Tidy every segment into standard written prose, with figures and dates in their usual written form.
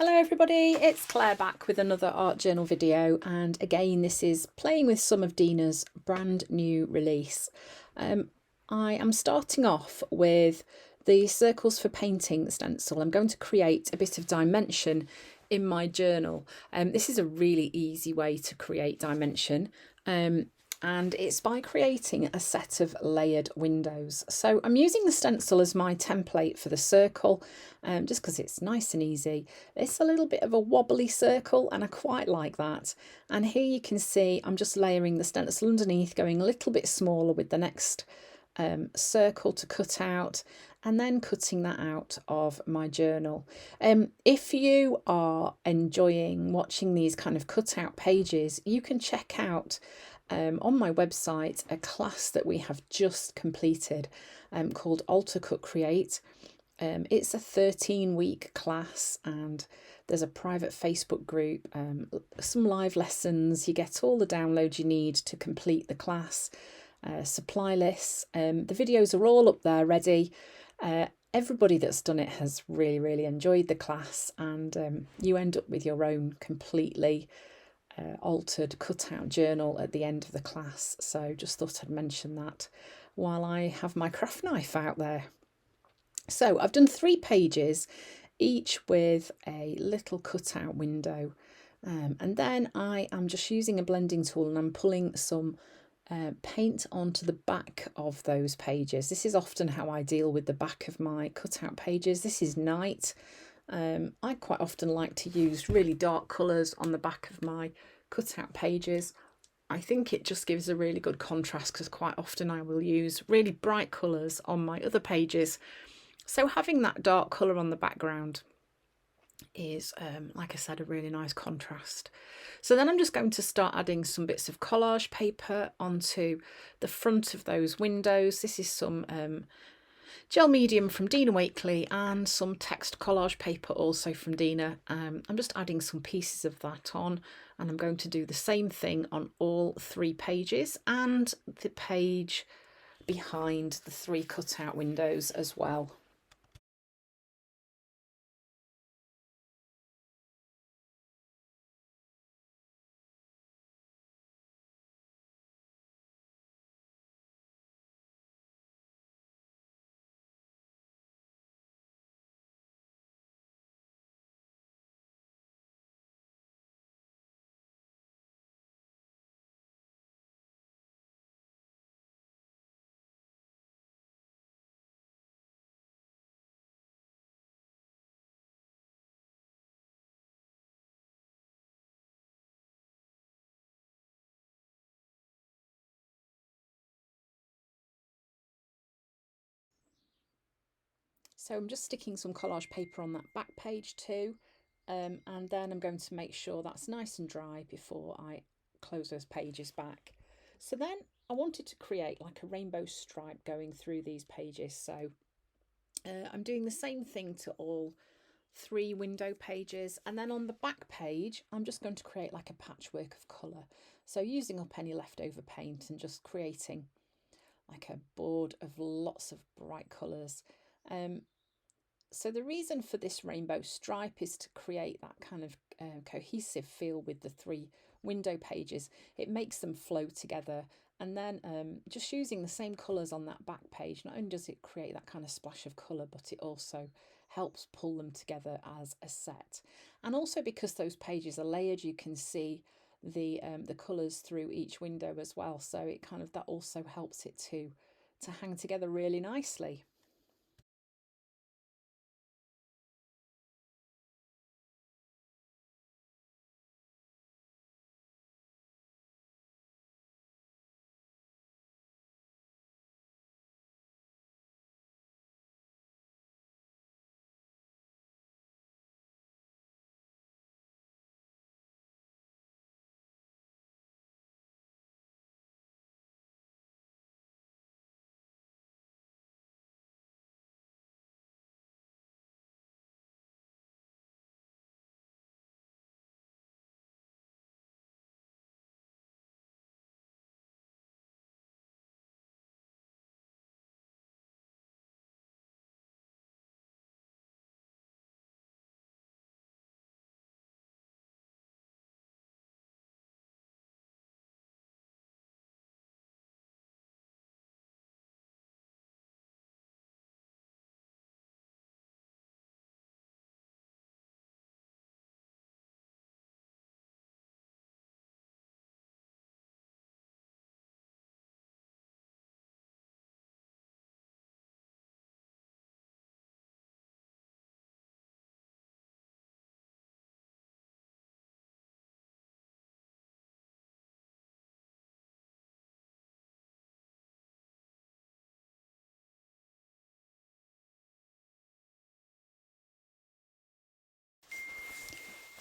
Hello everybody, it's Claire back with another art journal video, and again this is playing with some of Dina's brand new release. I am starting off with the circles for painting stencil. I'm going to create a bit of dimension in my journal. This is a really easy way to create dimension. And it's by creating a set of layered windows. So I'm using the stencil as my template for the circle, just because it's nice and easy. It's a little bit of a wobbly circle and I quite like that. And here you can see I'm just layering the stencil underneath, going a little bit smaller with the next circle to cut out, and then cutting that out of my journal. If you are enjoying watching these kind of cut out pages, you can check out on my website a class that we have just completed called Alter Cut Create. It's a 13-week class, and there's a private Facebook group, some live lessons. You get all the downloads you need to complete the class, supply lists. The videos are all up there ready. Everybody that's done it has really enjoyed the class, and you end up with your own completely altered cutout journal at the end of the class. So just thought I'd mention that while I have my craft knife out there. So I've done 3 pages, each with a little cutout window, and then I am just using a blending tool and I'm pulling some paint onto the back of those pages. This is often how I deal with the back of my cutout pages. This is night. I quite often like to use really dark colours on the back of my cutout pages. I think it just gives a really good contrast, because quite often I will use really bright colours on my other pages. So having that dark colour on the background is, like I said, a really nice contrast. So then I'm just going to start adding some bits of collage paper onto the front of those windows. This is some gel medium from Dina Wakley and some text collage paper also from Dina. I'm just adding some pieces of that on, and I'm going to do the same thing on all 3 pages and the page behind the 3 cutout windows as well. So I'm just sticking some collage paper on that back page too, and then I'm going to make sure that's nice and dry before I close those pages back. So then I wanted to create like a rainbow stripe going through these pages, so I'm doing the same thing to all 3 window pages, and then on the back page I'm just going to create like a patchwork of colour, so using up any leftover paint and just creating like a board of lots of bright colours. So the reason for this rainbow stripe is to create that kind of cohesive feel with the 3 window pages. It makes them flow together, and then just using the same colours on that back page, not only does it create that kind of splash of colour, but it also helps pull them together as a set. And also because those pages are layered, you can see the colours through each window as well, so it kind of, that also helps it to hang together really nicely.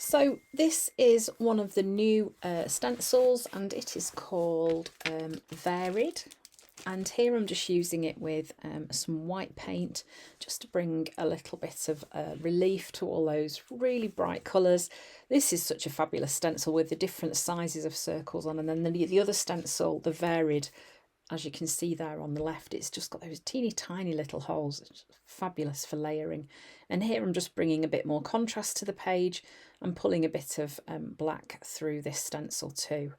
So this is one of the new stencils, and it is called Varied. And here I'm just using it with some white paint just to bring a little bit of relief to all those really bright colours. This is such a fabulous stencil with the different sizes of circles on, and then the other stencil, the Varied, as you can see there on the left, it's just got those teeny tiny little holes. It's fabulous for layering. And here I'm just bringing a bit more contrast to the page and pulling a bit of black through this stencil too.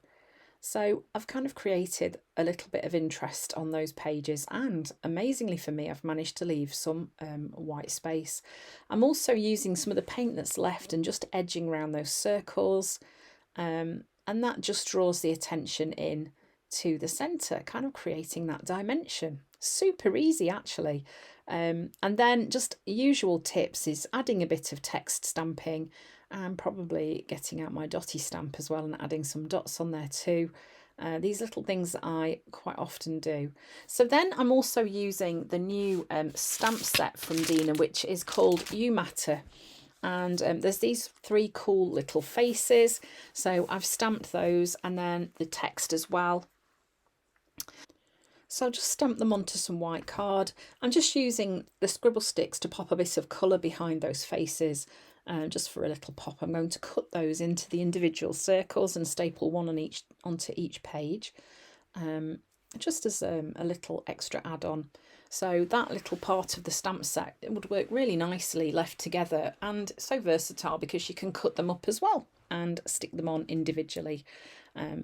So I've kind of created a little bit of interest on those pages, and amazingly for me, I've managed to leave some white space. I'm also using some of the paint that's left and just edging around those circles, and that just draws the attention in to the centre, kind of creating that dimension. Super easy actually. And then just usual tips is adding a bit of text stamping, and probably getting out my dotty stamp as well and adding some dots on there too. These little things that I quite often do. So then I'm also using the new stamp set from Dina, which is called You Matter. And there's these 3 cool little faces. So I've stamped those, and then the text as well. So I'll just stamp them onto some white card. I'm just using the scribble sticks to pop a bit of colour behind those faces, just for a little pop. I'm going to cut those into the individual circles and staple one on onto each page, just as a little extra add-on. So that little part of the stamp set, it would work really nicely left together, and so versatile because you can cut them up as well and stick them on individually.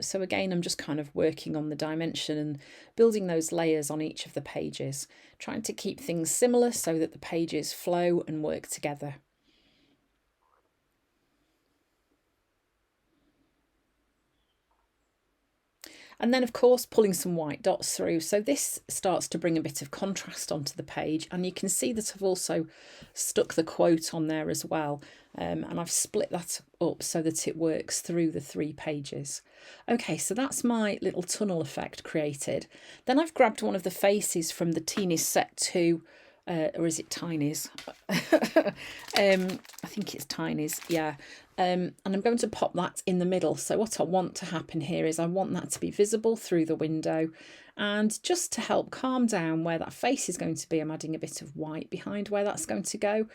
So again, I'm just kind of working on the dimension and building those layers on each of the pages, trying to keep things similar so that the pages flow and work together. And then, of course, pulling some white dots through. So this starts to bring a bit of contrast onto the page. And you can see that I've also stuck the quote on there as well. And I've split that up so that it works through the 3 pages. Okay, so that's my little tunnel effect created. Then I've grabbed one of the faces from the Teeny's set 2. Or is it Tiny's? I think it's Tiny's, yeah. And I'm going to pop that in the middle. So what I want to happen here is I want that to be visible through the window. And just to help calm down where that face is going to be, I'm adding a bit of white behind where that's going to go,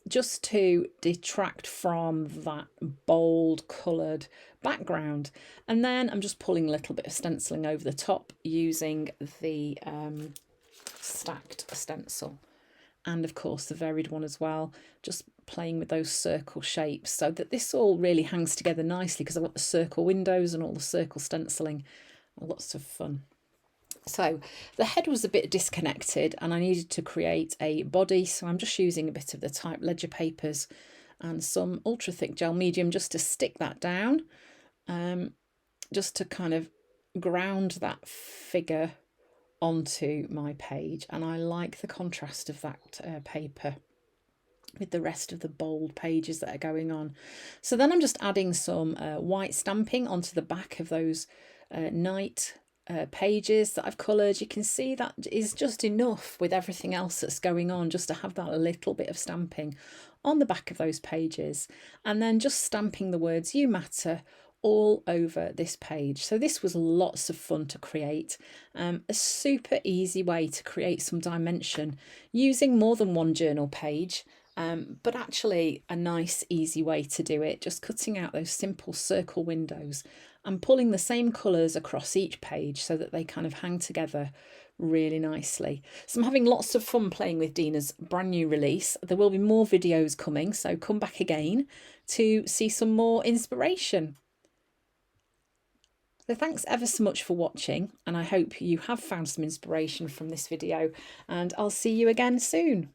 just to detract from that bold coloured background. And then I'm just pulling a little bit of stenciling over the top using the stacked stencil, and of course the varied one as well, just playing with those circle shapes so that this all really hangs together nicely, because I've got the circle windows and all the circle stenciling. Lots of fun. So the head was a bit disconnected and I needed to create a body, so I'm just using a bit of the type ledger papers and some ultra thick gel medium just to stick that down, just to kind of ground that figure onto my page. And I like the contrast of that paper with the rest of the bold pages that are going on. So then I'm just adding some white stamping onto the back of those night pages that I've coloured. You can see that is just enough with everything else that's going on, just to have that little bit of stamping on the back of those pages, and then just stamping the words "You Matter" all over this page. So this was lots of fun to create, a super easy way to create some dimension using more than one journal page, but actually a nice easy way to do it, just cutting out those simple circle windows and pulling the same colours across each page so that they kind of hang together really nicely. So I'm having lots of fun playing with Dina's brand new release. There will be more videos coming, so come back again to see some more inspiration. So thanks ever so much for watching, and I hope you have found some inspiration from this video, and I'll see you again soon.